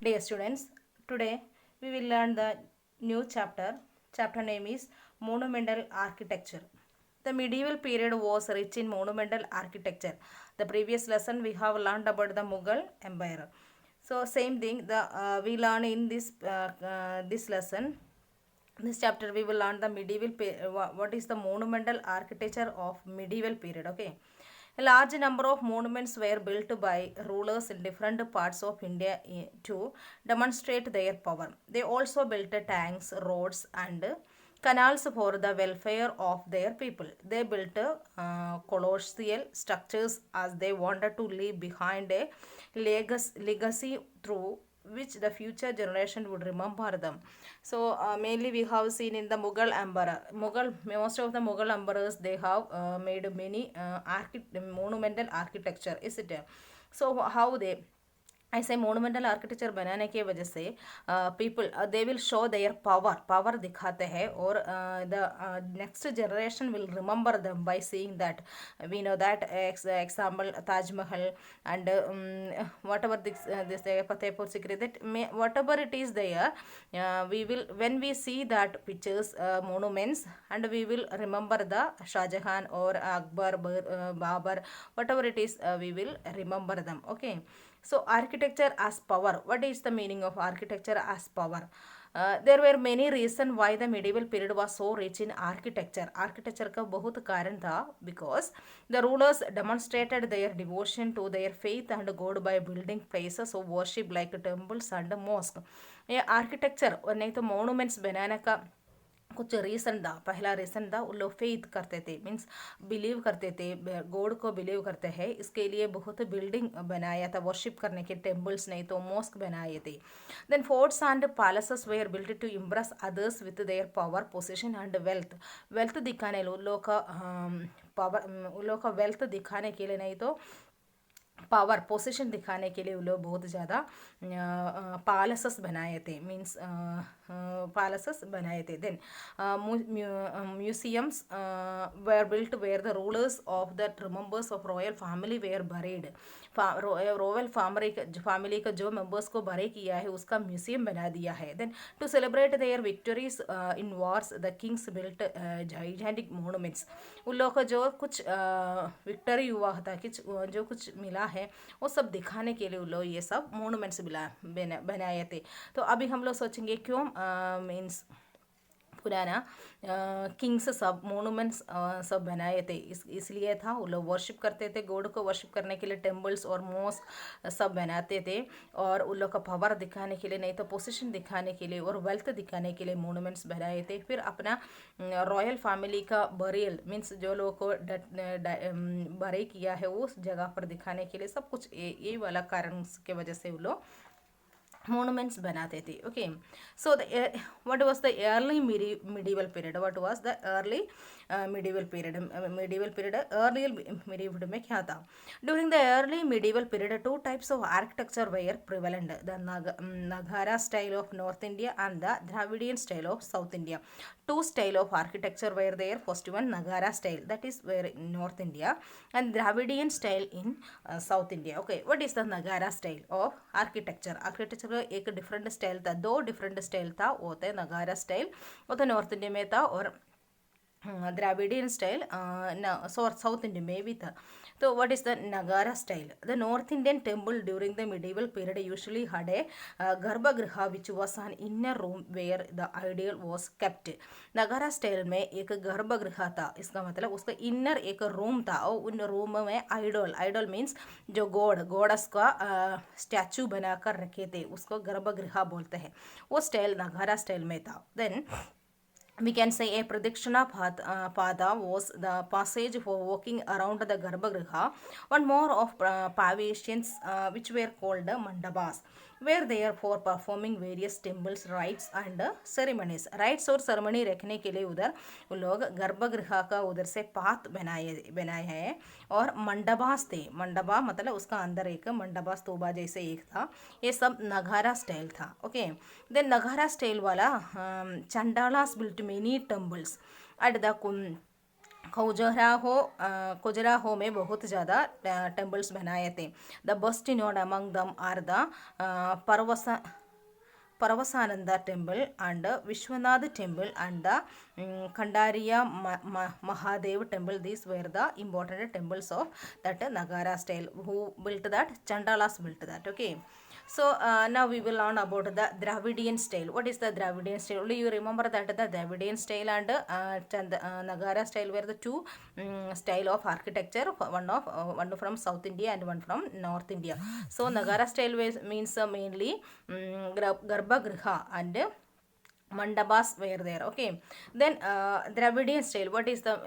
Dear students, today we will learn the new chapter. Chapter name is Monumental Architecture. The medieval period was rich in monumental architecture. The previous lesson we have learned about the Mughal Empire. So same thing we learn in this lesson. This chapter we will learn the what is the monumental architecture of medieval period. Okay, a large number of monuments were built by rulers in different parts of India to demonstrate their power. They also built tanks, roads, and canals for the welfare of their people. They built colossal structures as they wanted to leave behind a legacy through which the future generation would remember them. So mainly we have seen in the Mughal Empire. Most of the Mughal emperors they have made many monumental architecture, is it? So how they ऐसे monumental architecture बनाने की वजह से people they will show their power दिखाते हैं और the next generation will remember them by seeing that we know that example Taj Mahal and whatever this Fatehpur Sikri that whatever it is there we will when we see that pictures monuments and we will remember the Shahjahan or Akbar Babar whatever it is we will remember them. Okay, so architecture as power. What is the meaning of architecture as power? There were many reasons why the medieval period was so rich in architecture. Architecture का बहुत कारण था because the rulers demonstrated their devotion to their faith and God by building places of worship like temples and mosques. ये architecture और नहीं तो monuments बनाने का कुछ रीज़न था. पहला रीज़न था उन लोग फेथ करते थे, मीन्स बिलीव करते थे, गॉड को बिलीव करते हैं. इसके लिए बहुत बिल्डिंग बनाया था वर्शिप करने के, टेम्पल्स नहीं तो मॉस्क बनाए थे. Then forts and palaces were built to impress others with their power position and wealth दिखाने उन लोग का पावर, उन लोग का वेल्थ दिखाने के लिए नहीं तो पावर पोजीशन दिखाने के लिए वो लोग बहुत ज़्यादा पैलेसेस बनाए थे, मीन्स पैलेसेस बनाए थे. Then museums were built where the rulers of the members of royal family were buried. Royal family का जो मेंबर्स को बरे किया है उसका म्यूजियम बना दिया है. Then to celebrate their victories in wars the kings built gigantic monuments. उन लोगों को जो कुछ विक्टरी हुआ था, जो कुछ मिला है वो सब दिखाने के लिए वो लोग ये सब मोनूमेंट्स बनाए थे. तो अभी हम लोग सोचेंगे क्यों मीन्स पुराना किंग्स सब मोनूमेंट्स सब बनाए थे. इसलिए था वो लोग वर्शिप करते थे, गॉड को वर्शिप करने के लिए टेम्पल्स और मॉस्क सब बनाते थे और उन लोग का पावर दिखाने के लिए नहीं तो पोजीशन दिखाने के लिए और वेल्थ दिखाने के लिए मोनूमेंट्स बनाए थे. फिर अपना रॉयल फैमिली का बरियल मीन्स जो लोग को बरे किया है उस जगह पर दिखाने के लिए सब कुछ ये वाला कारण के वजह से वो लोग monuments बनाते थे. Okay, so what was the early medieval period? What was the early medieval period? Early medieval में क्या था? During the early medieval period, two types of architecture were prevalent: the Nagara style of North India and the Dravidian style of South India. Two style of architecture were there. First one Nagara style, that is where in North India, and Dravidian style in South India. Okay, what is the Nagara style of architecture? Architecture का एक different style था, दो different style था. वो होता है नगारा style, वो तो नॉर्थ इंडिया में था, और द्राविडियन स्टाइल साउथ इंडिया में भी था. तो what is the Nagara style? The north Indian temple during the medieval period usually had a garbhagriha which was an inner room where the ideal was kept. Nagara style में एक गर्भगृह था, इसका मतलब उसका इनर एक रूम था और उन रूम में आइडल मीन्स जो गॉडस का स्टैचू बनाकर रखे थे उसको गर्भगृह बोलते हैं. वो स्टाइल नगारा स्टाइल में था. Then we can say a pradikshina pada was the passage for walking around the garbhagriha. One more of pavilions which were called mandabas were there for performing various temples rites and ceremonies. rites और ceremony रखने के लिए उधर वो लोग गर्भगृह का उधर से पाथ बनाए हैं और मंडबास थे. मंडबा मतलब उसका अंदर एक मंडबा स्तूपा जैसे एक था. ये सब नगारा स्टाइल था. ओके, देन नगारा स्टाइल वाला Chandelas built many temples at the Khajuraho में बहुत ज़्यादा टेम्पल्स बनाए थे. The best known among them are the परवसा Paravasananda temple and Vishwanath temple and the Kandariya Mahadev temple. These were the important temples of that Nagara style. Who built that? Chandalas built that. Okay. So now we will learn about the Dravidian style. What is the Dravidian style? Only you remember that the Dravidian style and Nagara style were the two style of architecture. One from South India and one from North India. So Nagara style means mainly Garbhagriha and mandabas were there. Okay. Then Dravidian style. What is the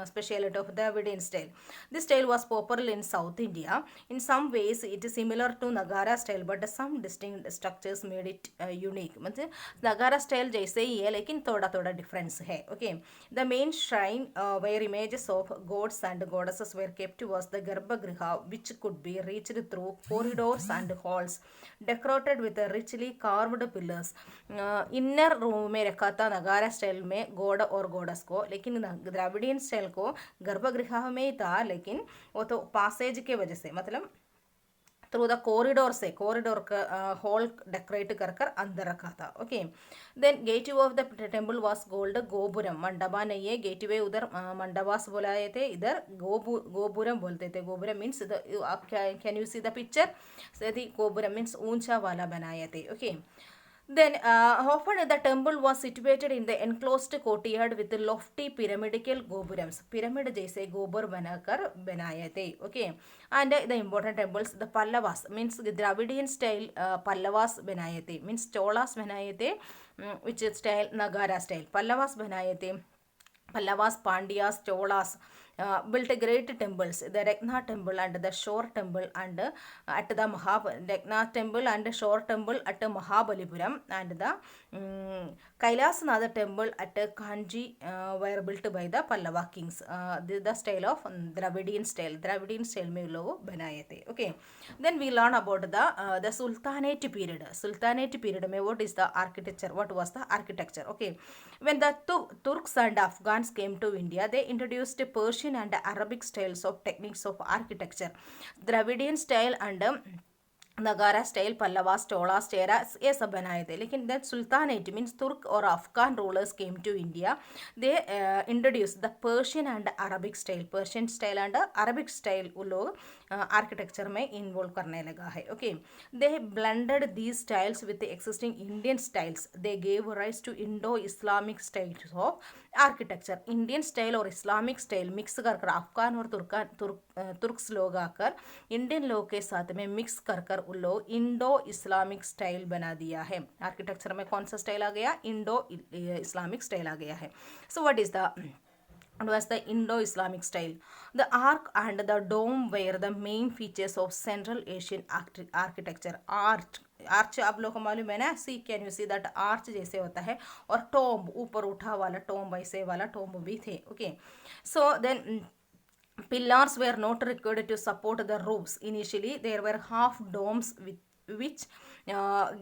speciality of Dravidian style? This style was popular in South India. In some ways, it is similar to Nagara style, but some distinct structures made it unique. मतलब Nagara style जैसे ही है, लेकिन थोड़ा थोड़ा difference है. Okay. The main shrine where images of gods and goddesses were kept was the Garbhagriha, which could be reached through corridors and halls decorated with richly carved pillars. Inner room में रखा था नगारा style में God और goddess को, लेकिन Dravidian style को गर्भगृह में ही था, लेकिन वो तो पासेज के वजह से मतलब थ्रू द कॉरिडोर से कॉरिडोर का हॉल डेकोरेट कर कर अंदर रखा था. Okay. Then gate of the temple was gold gopuram. मंडबा नहीं है, गेटवे उधर मंडबास बोलाए थे, इधर गोपुरम बोलते थे. गोपुरम मीन्स आप can you see the picture. Gopuram means ऊंचा वाला बनाए थे. Okay. Then often the temple was situated in the enclosed courtyard with lofty pyramidal gopurams. Pyramid जैसे गोबर बनाकर बनाए थे. Okay. And the important temples, the Pallavas means Dravidian style Pallavas बनाए थे, means Cholas बनाए थे, which is style Nagara style. Pallavas बनाए थे. Pallavas, Pandyas, Cholas built great temples, the Rekna temple and the Shore temple and at the Rekna temple and Shore temple at Mahabalipuram and the Kailasanath temple at Kanji were built by the Pallava kings. The style of Dravidian style. Dravidian style में लोग बनाए थे. Okay. Then we learn about the Sultanate period. Sultanate period में what is the architecture? What was the architecture? Okay. When the Turks and Afghans came to India, they introduced Persian and Arabic styles of techniques of architecture. Dravidian style and नगारा style Pallavas Cholas चेरा ये सब बनाए थे. लेकिन that sultanate means Turk और Afghan rulers came to India, they introduce the Persian and Arabic style. Persian style and Arabic style वो लोग architecture में इन्वॉल्व करने लगा है. Okay. They blended these styles with existing Indian styles. They gave rise to Indo Islamic styles of architecture. Indian style और Islamic style mix कर कर अफगान और तुर्क्स लोग आकर इंडियन लोग के साथ में मिक्स कर कर उन लोग इंडो इस्लामिक स्टाइल बना दिया है. आर्किटेक्चर में कौन सा स्टाइल आ गया? इंडो इस्लामिक स्टाइल आ गया है. So what is the was the Indo-Islamic style. The arc and the dome were the main features of Central Asian architecture. Arch आप लोग को मालूम है ना, see can you see that arch जैसे होता है, और टोम्ब ऊपर उठा वाला टोम्ब, ऐसे वाला टोम्ब भी थे. Okay. So then pillars were not required to support the roofs. Initially there were half domes which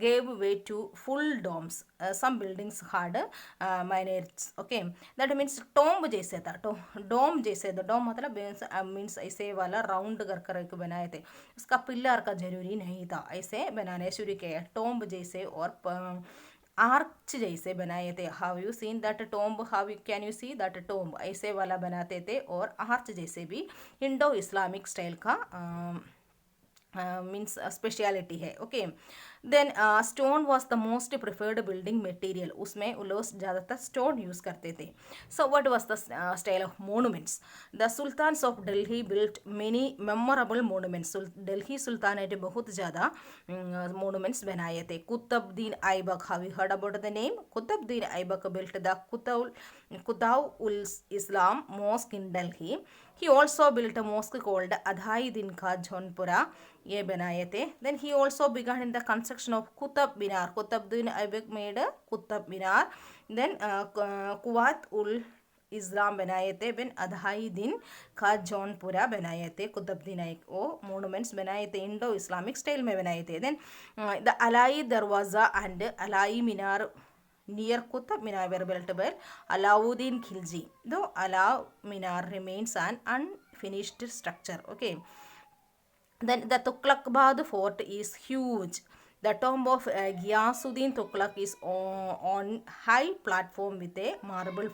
gave way to full domes. Some buildings had minarets. Okay. That means tomb जैसे था, डोम जैसे था. डोम मतलब means ऐसे वाला round कर कर एक बनाए थे. उसका पिलर का जरूरी नहीं था, ऐसे बनाने शुरू किया. टोम्ब जैसे और आर्च जैसे बनाए थे. How you seen that tomb? How you can you see that tomb? ऐसे वाला बनाते थे. और आर्च जैसे भी इंडो इस्लामिक स्टाइल का मीन्स स्पेशलिटी है. Okay. Then stone was the most preferred building material. उसमें वो लोग ज़्यादातर स्टोन यूज़ करते थे. So what was the style of monuments? The sultans of Delhi built many memorable monuments. Delhi sultanate बहुत ज़्यादा मोनूमेंट्स बनाए थे. Qutubuddin Aibak. Have you heard about the name? Qutbuddin Aibak built the Qutub Islam mosque in Delhi. He also built a mosque called Adhai Din Ka Jhanpura. ये बनाए थे. Then he also began in the construction of Qutub Minar. Qutbuddin Aibak made a Qutub Minar. Then Quwat ul Islam बनाए थे. Then Adhai Din का जौनपुरा बनाए थे. कुतुबुद्दीन ऐबक वो monuments बनाए थे, इंडो इस्लामिक स्टाइल में बनाए थे. Then the Alai Darwaza and Alai Minar near Qutb Minar were built by Alauddin Khilji. Though Alauddin Minar remains an unfinished structure. Okay. Then the Tughlaqabad fort is huge. The tomb of Ghiyasuddin Tughlaq is on high platform with a marble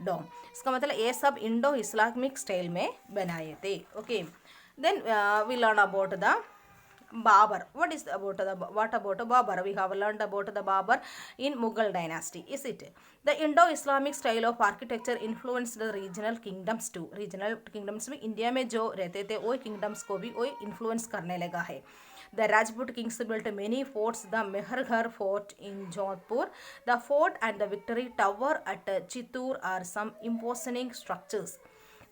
dome. इसका मतलब ये सब Indo Islamic style में बनाए थे. Okay. Then we learn about the Babar. What about Babar? We have learned about the Babar in Mughal dynasty. Is it? The Indo-Islamic style of architecture influenced the regional kingdoms too. Regional kingdoms में India में जो रहते थे वो kingdoms को भी वो influence करने लगा है. The Rajput kings built many forts. The Mehergarh fort in Jodhpur, the fort and the Victory Tower at Chittoor are some imposing structures.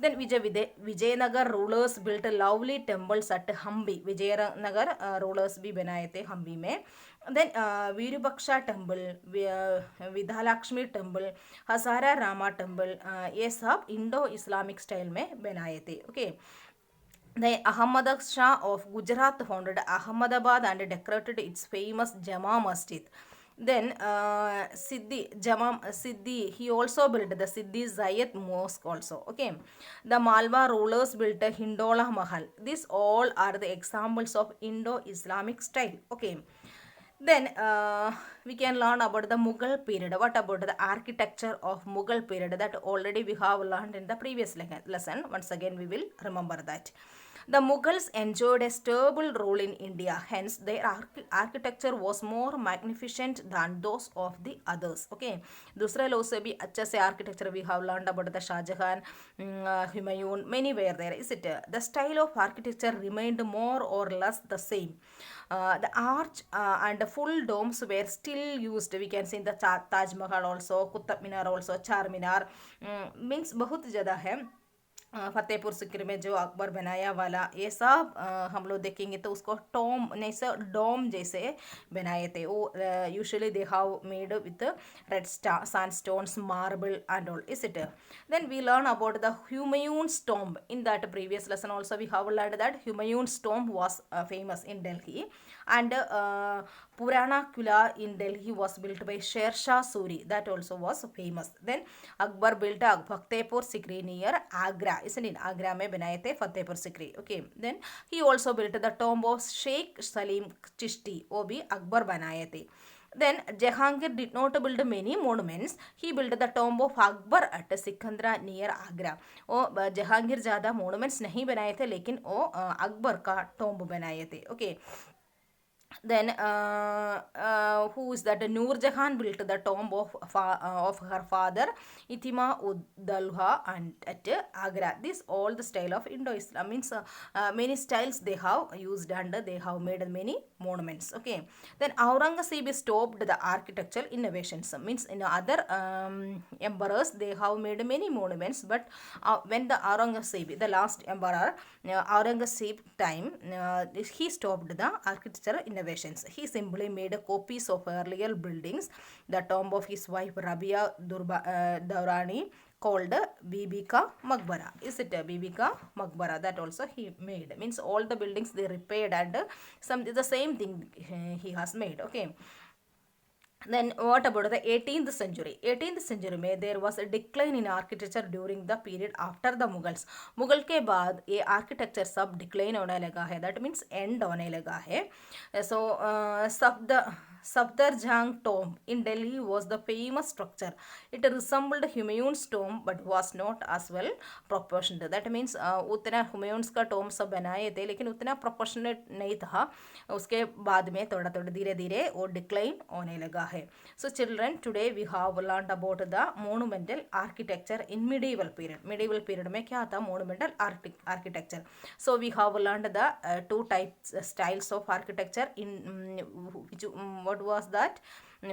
Then Vijayanagar rulers built lovely temples at Hampi. Vijayanagar rulers भी बनाए थे हम्पी में. Then Virupaksha temple, Vidhalakshmi temple, Hazara Rama temple, ये सब Indo Islamic style में बनाए थे. Okay. The Ahmad Shah of Gujarat founded Ahmedabad and decorated its famous Jama Masjid. Then Siddhi, he also built the Siddhi Zayed Mosque also. Okay. The Malwa rulers built a Hindola Mahal. These all are the examples of Indo-Islamic style. Okay. Then we can learn about the Mughal period. What about the architecture of Mughal period? That already we have learned in the previous lesson. Once again we will remember that. The Mughals enjoyed a stable role in India. Hence, their architecture was more magnificent than those of the others. Okay. दूसरे लोग से भी अच्छे से architecture we have learned about the Shah Jahan, Humayun. Many were there. Is it? The style of architecture remained more or less the same. The arch and the full domes were still used. We can see in the Taj Mahal also, Qutb Minar also, Char Minar. Means बहुत ज़्यादा है. फतेहपुर सिकरी में जो अकबर बनाया वाला ये सब हम लोग देखेंगे तो उसको टॉम नहीं सर डोम जैसे बनाए थे. वो usually they have made with red sandstones, marble and all. Is it? Then we learn about the Humayun's tomb. In that previous lesson also we have learned that Humayun's tomb was famous in Delhi, and Purana Qila in Delhi was built by Sher Shah Suri. That also was famous. Then Akbar built a Fatehpur Sikri near Agra. Isn't it? Agra में बनाए थे Fatehpur Sikri. Okay. Then he also built the tomb of Sheikh Salim Chishti. वो भी अकबर बनाए थे. Then Jahangir did not build many monuments. He built the tomb of Akbar at Sikandra near Agra. वो जहांगीर ज़्यादा monuments नहीं बनाए थे लेकिन वो अकबर का tomb बनाए थे. Okay. Then who is that? Noor Jahan built the tomb of her father Itima Uddalha and at Agra. This all the style of Indo-Islam means many styles they have used and they have made many monuments. Okay. Then Aurangzeb stopped the architectural innovations. Means in other emperors they have made many monuments, but when the Aurangzeb, the last emperor, Aurangzeb time, he stopped the architectural innovations. He simply made copies of earlier buildings. The tomb of his wife Rabia Durrani called Bibika Maqbara. Is it Bibika Maqbara? That also he made. Means all the buildings they repaired and the same thing he has made. Okay. Then what about the 18th century? 18th century में there was a decline in architecture during the period after the Mughals. Mughal के बाद ये architecture सब decline होने लगा है. That means end होने लगा है. So Safdarjung tomb in Delhi was the famous structure. It resembled Humayun's tomb but was not as well proportioned. That means उतना Humayun's का tomb सब बनाए थे लेकिन उतना proportionate नहीं था. उसके बाद में थोड़ा थोड़ा धीरे धीरे वो decline होने लगा है. So children, today we have learned about the monumental architecture in medieval period. Medieval period में क्या था? Monumental architecture. So we have learned the two types styles of architecture in what was that?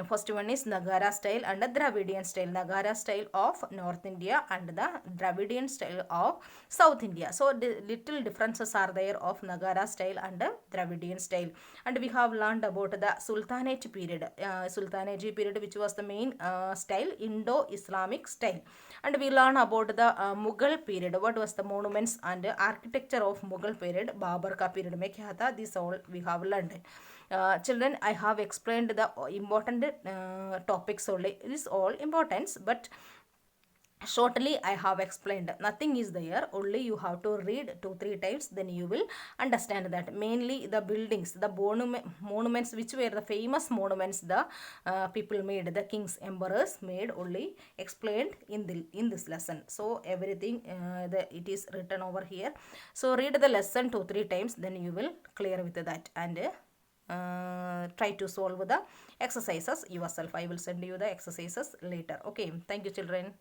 First one is Nagara style and the Dravidian style. Nagara style of North India and the Dravidian style of South India. So the little differences are there of Nagara style and Dravidian style. And we have learned about the Sultanate period. Sultanate period, which was the main style, Indo-Islamic style. And we learn about the Mughal period. What was the monuments and architecture of Mughal period? Babar ka period में क्या था? This all we have learned. Children, I have explained the important topics only. It is all importance, but shortly I have explained. Nothing is there, only you have to read 2 3 times, then you will understand that. Mainly the buildings, the monuments, which were the famous monuments the people made, the kings, emperors made, only explained in this lesson. So everything it is written over here. So read the lesson 2 3 times, then you will clear with that, and try to solve the exercises yourself. I will send you the exercises later. Okay, thank you children.